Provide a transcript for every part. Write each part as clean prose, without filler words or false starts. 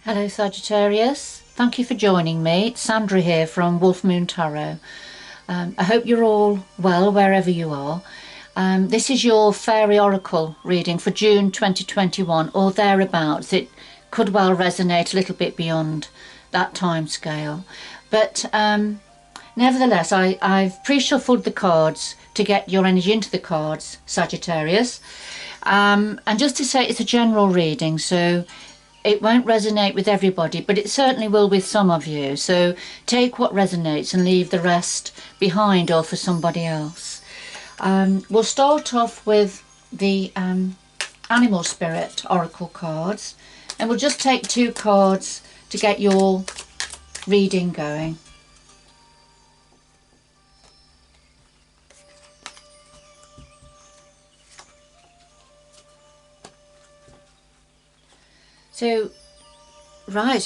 Hello Sagittarius, thank you for joining me. It's Sandra here from Wolf Moon Tarot. I hope you're all well wherever you are. This is your Fairy Oracle reading for June 2021 or thereabouts. It could well resonate a little bit beyond that time scale. But nevertheless, I've pre-shuffled the cards to get your energy into the cards, Sagittarius. And just to say, it's a general reading, so it won't resonate with everybody, but it certainly will with some of you. So take what resonates and leave the rest behind or for somebody else. We'll start off with the Animal Spirit Oracle cards, and we'll just take 2 cards to get your reading going. So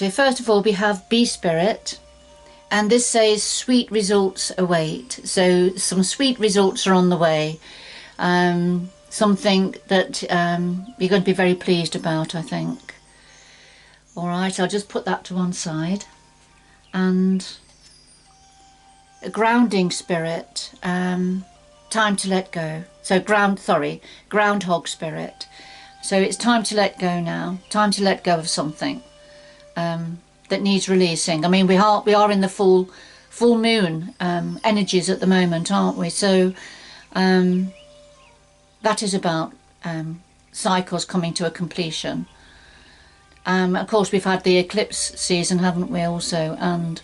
first of all we have Bee Spirit, and this says sweet results await. So some sweet results are on the way, something that you're going to be very pleased about, I think. Alright, I'll just put that to one side. And a Grounding Spirit, time to let go. So Groundhog Spirit. So it's time to let go now, time to let go of something that needs releasing. I mean, we are in the full moon energies at the moment, aren't we? So that is about cycles coming to a completion. Of course, we've had the eclipse season, haven't we, also, and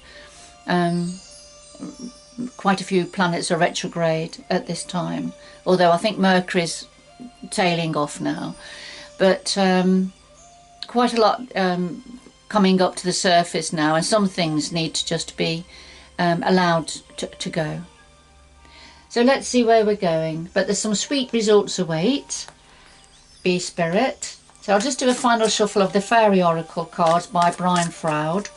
quite a few planets are retrograde at this time, although I think Mercury's tailing off now. But quite a lot coming up to the surface now, and some things need to just be allowed to go. So let's see where we're going. But there's some sweet results await, Bee Spirit. So I'll just do a final shuffle of the Fairy Oracle cards by Brian Foward.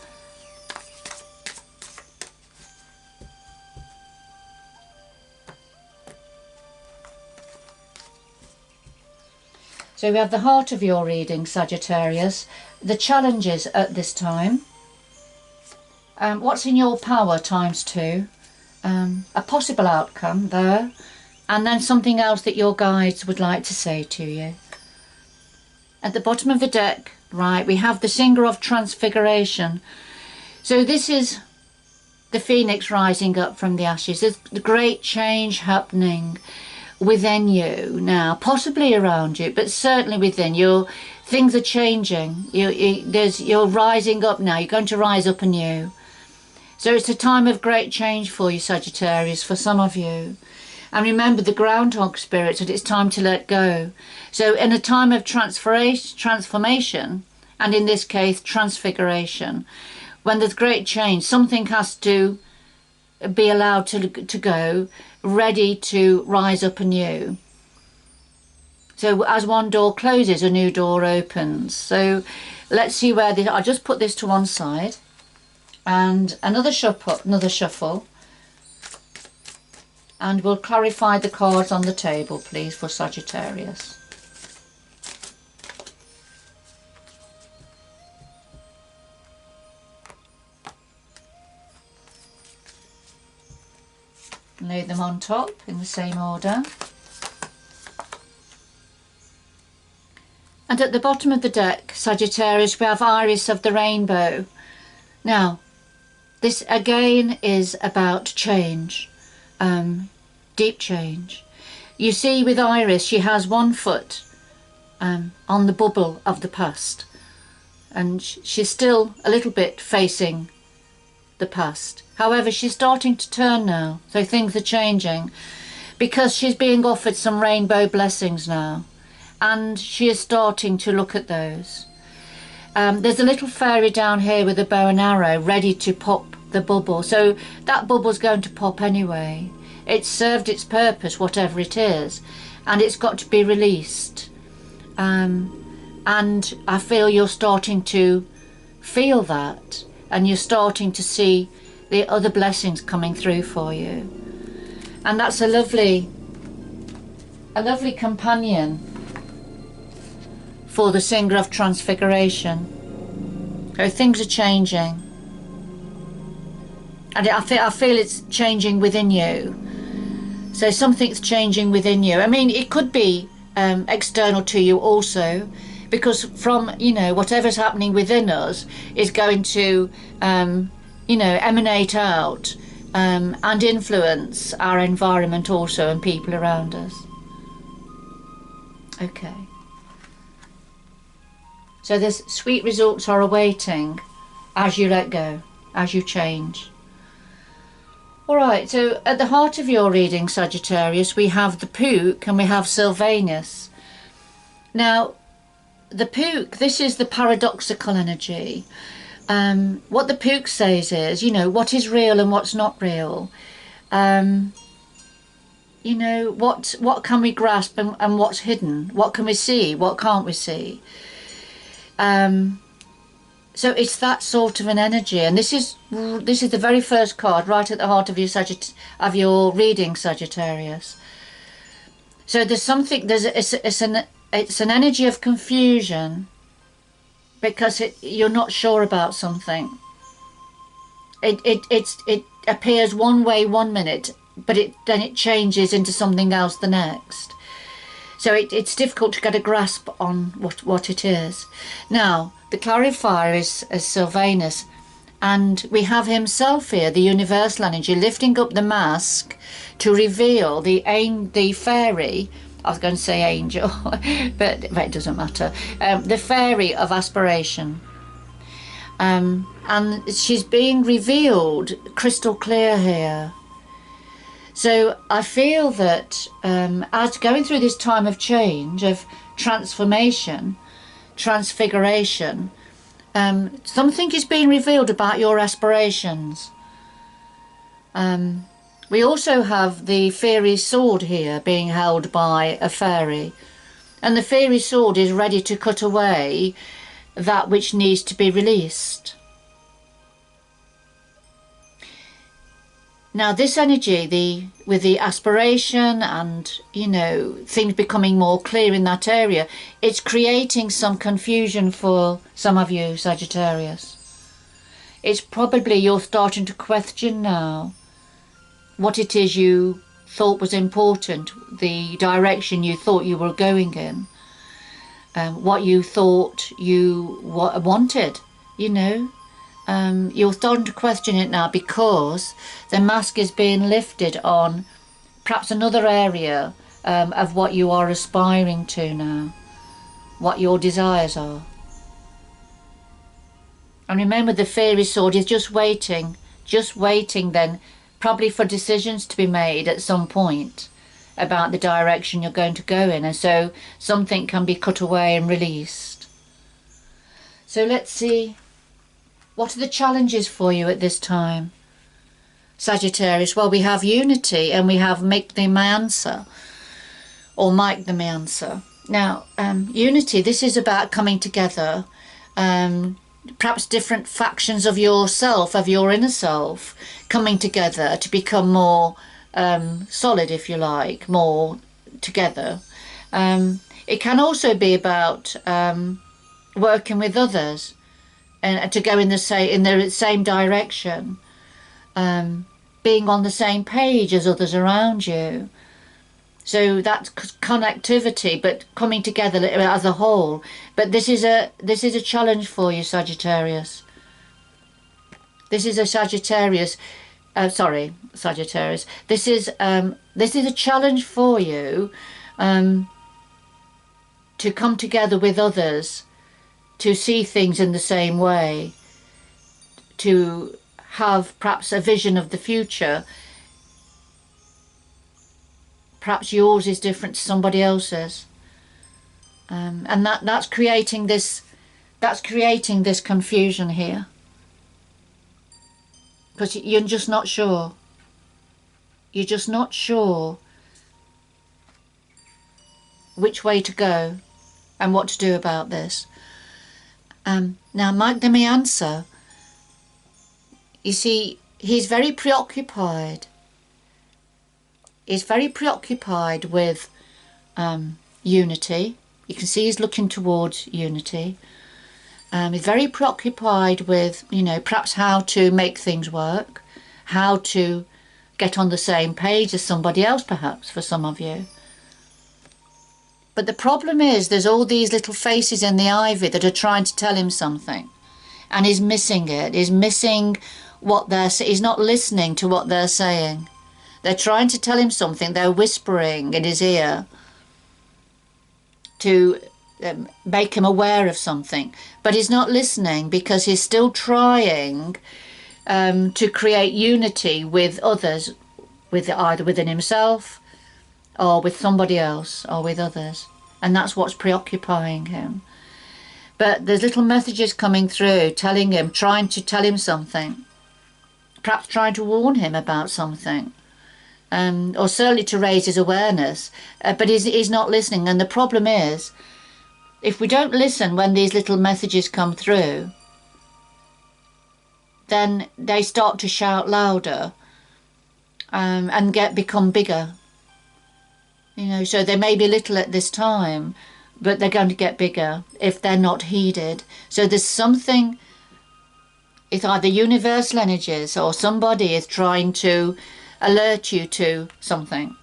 So we have the heart of your reading, Sagittarius, the challenges at this time, what's in your power ×2, a possible outcome there, and then something else that your guides would like to say to you. At the bottom of the deck, right, we have the Singer of Transfiguration. So this is the phoenix rising up from the ashes. There's the great change happening within you now, possibly around you, but certainly within you. Things are changing. You're rising up now. You're going to rise up anew. So it's a time of great change for you, Sagittarius, for some of you. And remember the Groundhog Spirit, that it's time to let go. So in a time of transformation, and in this case transfiguration, when there's great change, something has to be allowed to go, ready to rise up anew. So as one door closes, a new door opens. So let's see where I'll just put this to one side, and another shuffle, and we'll clarify the cards on the table, please, for Sagittarius. Lay them on top in the same order. And at the bottom of the deck, Sagittarius, we have Iris of the Rainbow. Now, this again is about change, deep change. You see, with Iris, she has one foot on the bubble of the past, and she's still a little bit facing the past. However, she's starting to turn now, so things are changing, because she's being offered some rainbow blessings now, and she is starting to look at those. There's a little fairy down here with a bow and arrow ready to pop the bubble, so that bubble's going to pop anyway. It's served its purpose, whatever it is, and it's got to be released. And I feel you're starting to feel that, and you're starting to see the other blessings coming through for you. And that's a lovely companion for the Singer of Transfiguration. So things are changing. And I feel it's changing within you. So something's changing within you. I mean, it could be external to you also, because from, you know, whatever's happening within us is going to, you know, emanate out and influence our environment also and people around us. Okay. So there's sweet results are awaiting as you let go, as you change. Alright, so at the heart of your reading, Sagittarius, we have the Pook and we have Sylvanus. Now, the Pook, this is the paradoxical energy. What the Pook says is, you know, what is real and what's not real. You know, what can we grasp and what's hidden? What can we see? What can't we see? So it's that sort of an energy, and this is the very first card right at the heart of your reading, Sagittarius. So there's something, it's an energy of confusion, because you're not sure about something. It appears one way one minute, but then it changes into something else the next. So it's difficult to get a grasp on what it is. Now, the clarifier is Sylvanus, and we have himself here, the universal energy, lifting up the mask to reveal the fairy, I was going to say angel, but it doesn't matter, the fairy of aspiration. And she's being revealed crystal clear here. So I feel that as going through this time of change, of transformation, transfiguration, something is being revealed about your aspirations. We also have the fairy sword here being held by a fairy, and the fairy sword is ready to cut away that which needs to be released. Now this energy, with the aspiration and, you know, things becoming more clear in that area, it's creating some confusion for some of you, Sagittarius. It's probably you're starting to question now what it is you thought was important, the direction you thought you were going in, what you thought you wanted, you know. You're starting to question it now because the mask is being lifted on perhaps another area of what you are aspiring to now, what your desires are. And remember, the fairy sword is just waiting then, probably for decisions to be made at some point about the direction you're going to go in, and so something can be cut away and released. So let's see. What are the challenges for you at this time, Sagittarius? Well, we have unity and we have make the answer, or Mike the answer. Now, unity, this is about coming together, perhaps different factions of yourself, of your inner self, coming together to become more solid, if you like, more together. It can also be about working with others, and to go in the same direction, being on the same page as others around you. So that's connectivity, but coming together as a whole. But this is a challenge for you, Sagittarius. This is a Sagittarius. Sagittarius. This is a challenge for you to come together with others, to see things in the same way, to have perhaps a vision of the future. Perhaps yours is different to somebody else's, and that's creating this confusion here, because you're just not sure. You're just not sure which way to go and what to do about this. Now, Mike the answer, you see, he's very preoccupied. He's very preoccupied with unity. You can see he's looking towards unity. He's very preoccupied with, you know, perhaps how to make things work, how to get on the same page as somebody else, perhaps, for some of you. But the problem is there's all these little faces in the ivy that are trying to tell him something, and he's missing it. He's missing what they're saying. He's not listening to what they're saying. They're trying to tell him something. They're whispering in his ear to make him aware of something, but he's not listening because he's still trying to create unity with others, with either within himself or with somebody else or with others, and that's what's preoccupying him. But there's little messages coming through telling him, trying to tell him something, perhaps trying to warn him about something, or certainly to raise his awareness, but he's not listening. And the problem is, if we don't listen when these little messages come through, then they start to shout louder and become bigger. You know, so they may be little at this time, but they're going to get bigger if they're not heeded. So there's something, it's either universal energies or somebody is trying to alert you to something.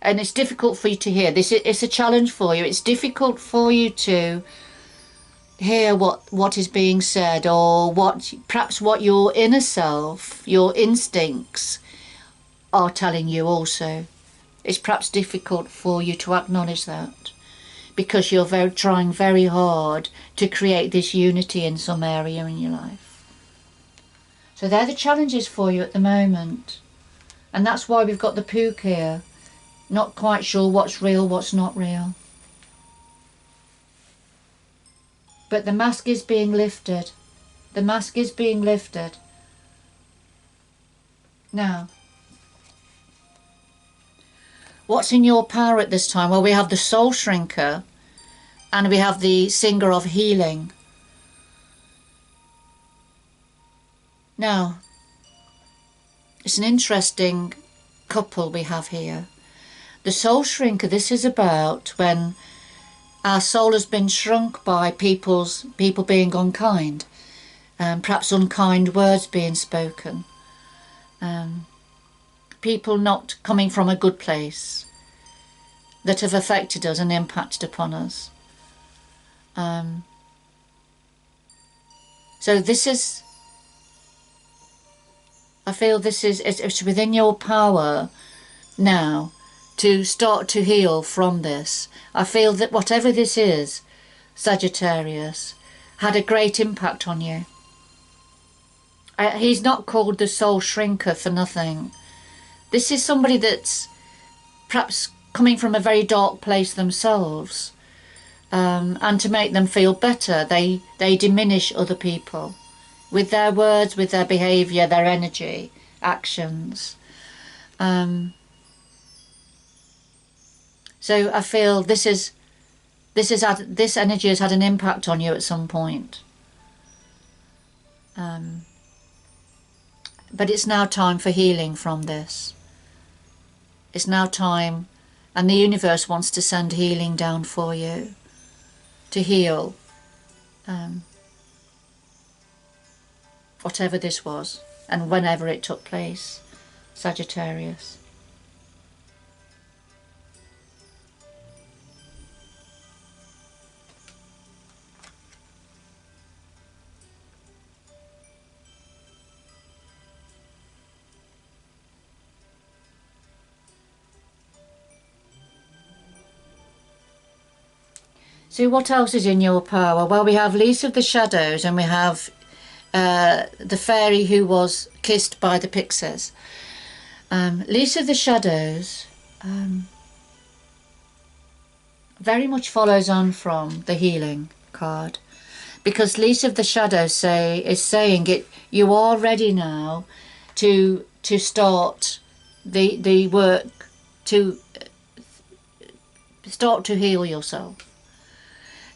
And it's difficult for you to hear. It's a challenge for you. It's difficult for you to hear what is being said, or perhaps what your inner self, your instincts are telling you also. It's perhaps difficult for you to acknowledge that because you're trying very hard to create this unity in some area in your life. So they're the challenges for you at the moment. And that's why we've got the Pook here. Not quite sure what's real, what's not real. But the mask is being lifted. The mask is being lifted. Now, what's in your power at this time? Well, we have the Soul Shrinker and we have the Singer of Healing. Now, it's an interesting couple we have here. The Soul Shrinker, this is about when our soul has been shrunk by people being unkind, perhaps unkind words being spoken, people not coming from a good place that have affected us and impacted upon us. So this is, I feel this is, it's within your power now to start to heal from this. I feel that whatever this is, Sagittarius, had a great impact on you. He's not called the Soul Shrinker for nothing. This is somebody that's perhaps coming from a very dark place themselves, and to make them feel better, they diminish other people with their words, with their behaviour, their energy, actions. So I feel this energy has had an impact on you at some point. But it's now time for healing from this. It's now time, and the universe wants to send healing down for you to heal whatever this was and whenever it took place, Sagittarius. So what else is in your power? Well, we have Lease of the Shadows, and we have the fairy who was kissed by the pixies. Lease of the Shadows very much follows on from the healing card, because Lease of the Shadows is saying it. You are ready now to start the work, to start to heal yourself.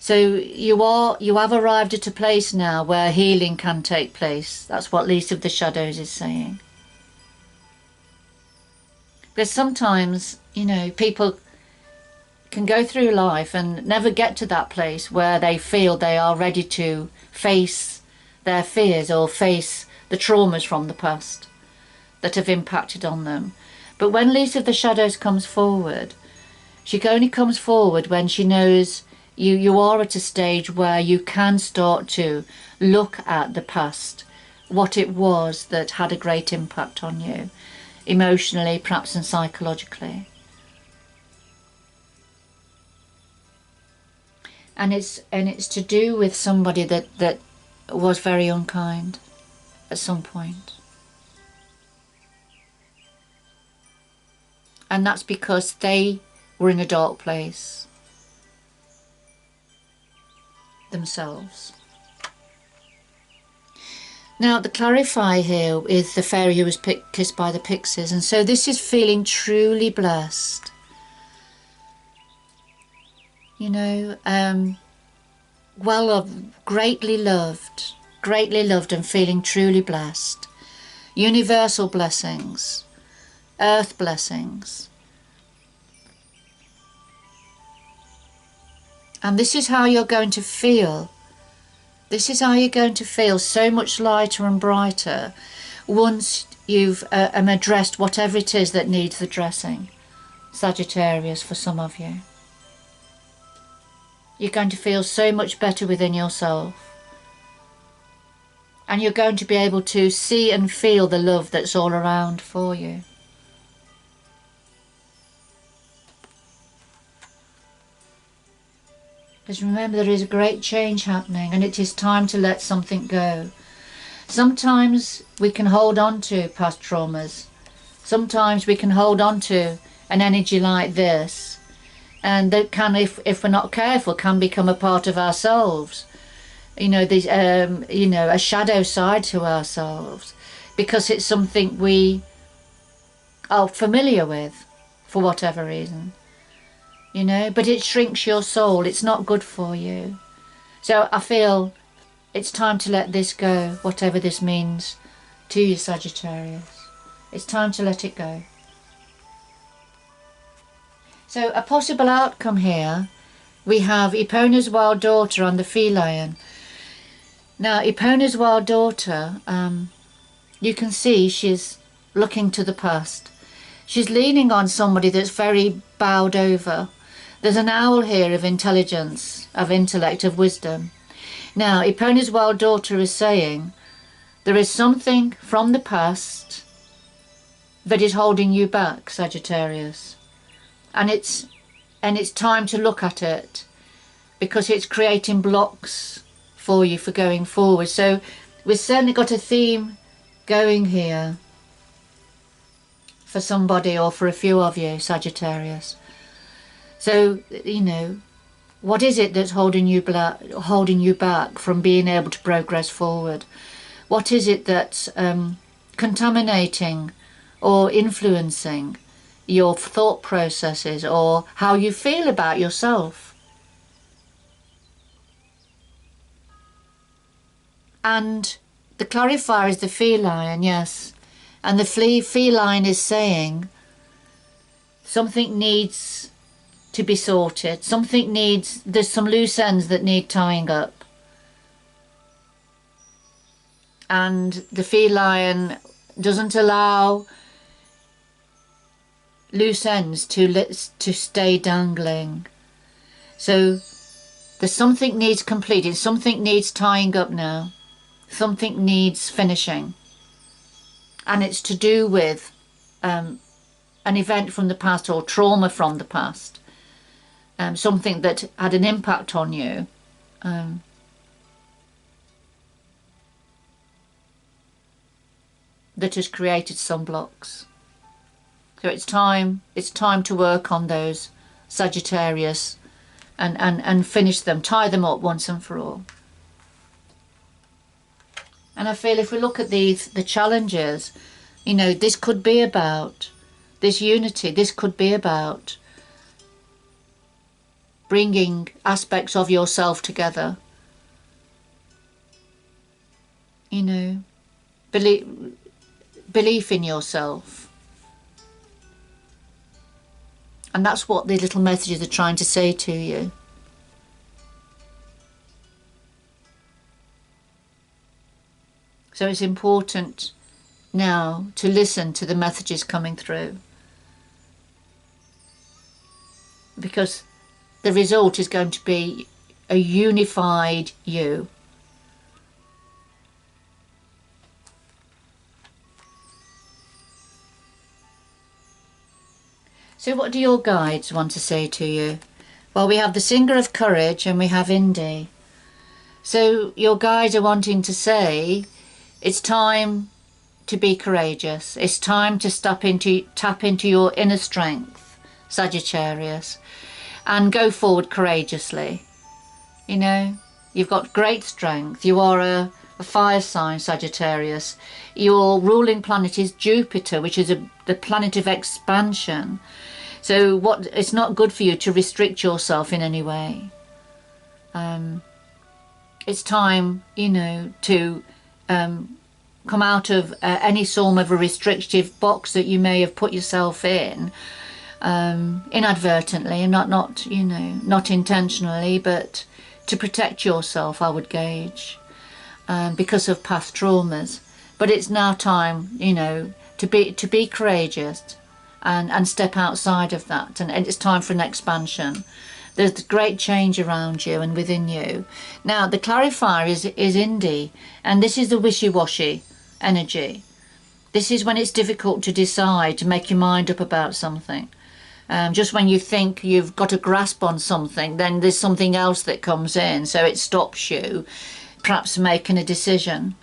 So you have arrived at a place now where healing can take place. That's what Lease of the Shadows is saying. Because sometimes, you know, people can go through life and never get to that place where they feel they are ready to face their fears or face the traumas from the past that have impacted on them. But when Lisa of the Shadows comes forward, she only comes forward when she knows you are at a stage where you can start to look at the past, what it was that had a great impact on you, emotionally, perhaps, and psychologically. And it's to do with somebody that was very unkind at some point. And that's because they were in a dark place themselves. Now, the clarifier here is the fairy who was kissed by the pixies, and so this is feeling truly blessed. You know, greatly loved and feeling truly blessed. Universal blessings, earth blessings. And this is how you're going to feel. This is how you're going to feel so much lighter and brighter once you've addressed whatever it is that needs addressing. Sagittarius, for some of you. You're going to feel so much better within yourself. And you're going to be able to see and feel the love that's all around for you. Because remember, there is a great change happening, and it is time to let something go. Sometimes we can hold on to past traumas. Sometimes we can hold on to an energy like this, and that can, if we're not careful, can become a part of ourselves. You know, these, you know, a shadow side to ourselves, because it's something we are familiar with, for whatever reason. You know, but it shrinks your soul. It's not good for you. So I feel it's time to let this go, whatever this means to you, Sagittarius. It's time to let it go. So a possible outcome here, we have Epona's wild daughter and the feline. Now, Epona's wild daughter, you can see she's looking to the past. She's leaning on somebody that's very bowed over. There's an owl here of intelligence, of intellect, of wisdom. Now, Epona's wild daughter is saying, there is something from the past that is holding you back, Sagittarius. And it's time to look at it, because it's creating blocks for you for going forward. So we've certainly got a theme going here for somebody or for a few of you, Sagittarius. So, you know, what is it that's holding you back from being able to progress forward? What is it that's contaminating or influencing your thought processes or how you feel about yourself? And the clarifier is the feline, yes. And the feline is saying something needs to be sorted. Something needs, there's some loose ends that need tying up. And the feline doesn't allow loose ends to stay dangling. So there's something needs completing, something needs tying up now, something needs finishing. And it's to do with an event from the past or trauma from the past. Something that had an impact on you, that has created some blocks. So it's time to work on those, Sagittarius, and finish them, tie them up once and for all. And I feel if we look at the challenges, you know, this could be about this unity, this could be about bringing aspects of yourself together. You know, belief in yourself. And that's what the little messages are trying to say to you. So it's important now to listen to the messages coming through, because the result is going to be a unified you. So what do your guides want to say to you? Well, we have the Singer of Courage and we have Indy. So your guides are wanting to say, it's time to be courageous. It's time to tap into your inner strength, Sagittarius, and go forward courageously. You know, you've got great strength. You are a fire sign, Sagittarius. Your ruling planet is Jupiter, which is the planet of expansion. So it's not good for you to restrict yourself in any way. It's time, you know, to come out of any form of a restrictive box that you may have put yourself in, inadvertently, and not you know, not intentionally, but to protect yourself, I would gauge, because of past traumas. But it's now time, you know, to be courageous and step outside of that, and it's time for an expansion. There's great change around you and within you. Now the clarifier is Indy, and this is the wishy-washy energy. This is when it's difficult to decide, to make your mind up about something. Just when you think you've got a grasp on something, then there's something else that comes in, so it stops you perhaps making a decision,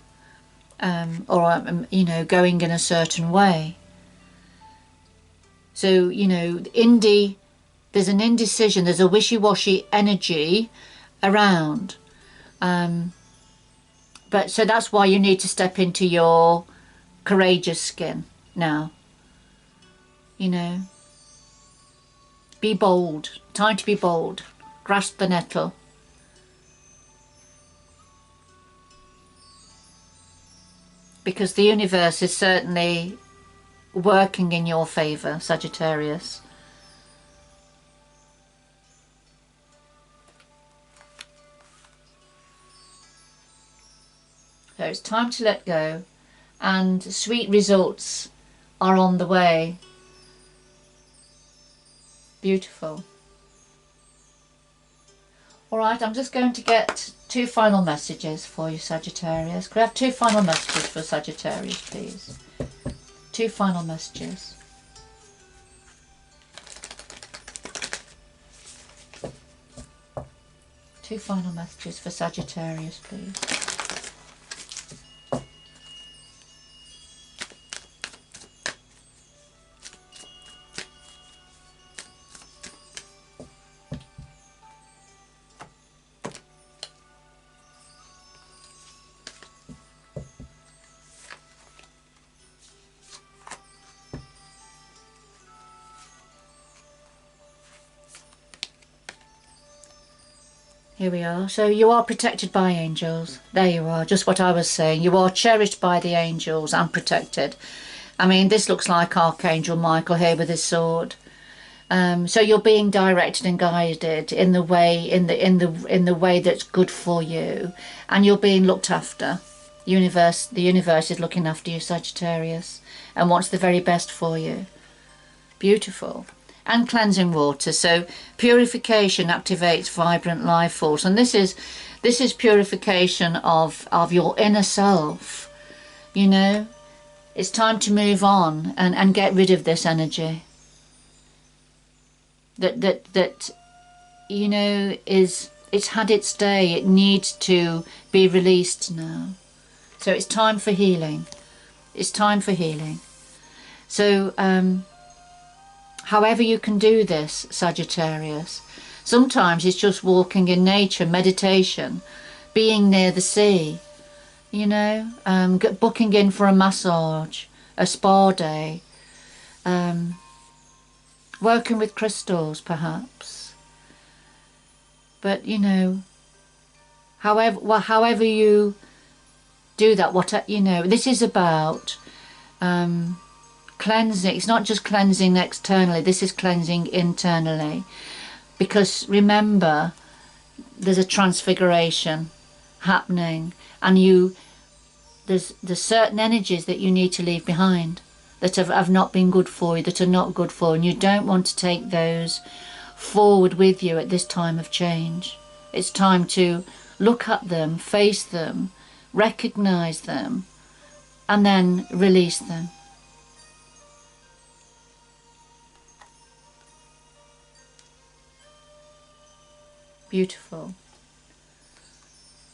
or you know, going in a certain way. So, you know, there's an indecision, there's a wishy-washy energy around. But so that's why you need to step into your courageous skin now. You know, be bold. Time to be bold. Grasp the nettle. Because the universe is certainly working in your favour, Sagittarius. So it's time to let go, and sweet results are on the way. Beautiful. Alright, I'm just going to get 2 final messages for you, Sagittarius. Could I have 2 final messages for Sagittarius, please? 2 final messages. Two final messages for Sagittarius, please. Here we are. So you are protected by angels. There you are, just what I was saying. You are cherished by the angels and protected. I mean, this looks like Archangel Michael here with his sword. So you're being directed and guided in the way that's good for you, and you're being looked after. The universe is looking after you, Sagittarius, and wants the very best for you. Beautiful. And cleansing water, so purification activates vibrant life force, and this is purification of your inner self. You know, it's time to move on and get rid of this energy that you know it's had its day. It needs to be released now. So it's time for healing. It's time for healing. So however you can do this, Sagittarius. Sometimes it's just walking in nature, meditation, being near the sea, you know, booking in for a massage, a spa day, working with crystals perhaps. But, you know, however you do that, you know, this is about cleansing. It's not just cleansing externally, this is cleansing internally. Because remember, there's a transfiguration happening, and there's certain energies that you need to leave behind that have not been good for you, that are not good for you, and you don't want to take those forward with you at this time of change. It's time to look at them, face them, recognize them, and then release them. Beautiful.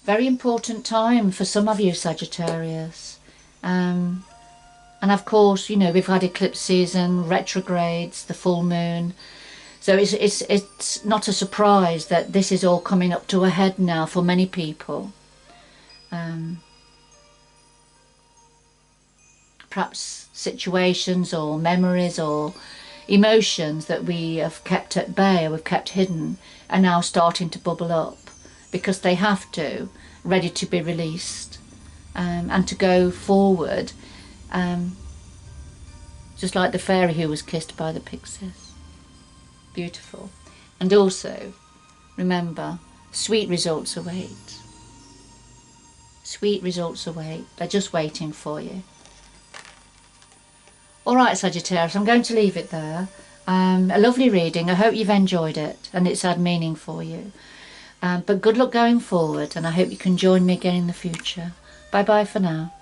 Very important time for some of you, Sagittarius. And of course, you know, we've had eclipse season, retrogrades, the full moon. So it's not a surprise that this is all coming up to a head now for many people. Perhaps situations or memories or emotions that we have kept at bay or we've kept hidden are now starting to bubble up, because they have to, ready to be released, and to go forward, just like the fairy who was kissed by the pixies. Beautiful. And also remember, sweet results await. Sweet results await. They're just waiting for you. Alright, Sagittarius, I'm going to leave it there. A lovely reading. I hope you've enjoyed it and it's had meaning for you. But good luck going forward, and I hope you can join me again in the future. Bye bye for now.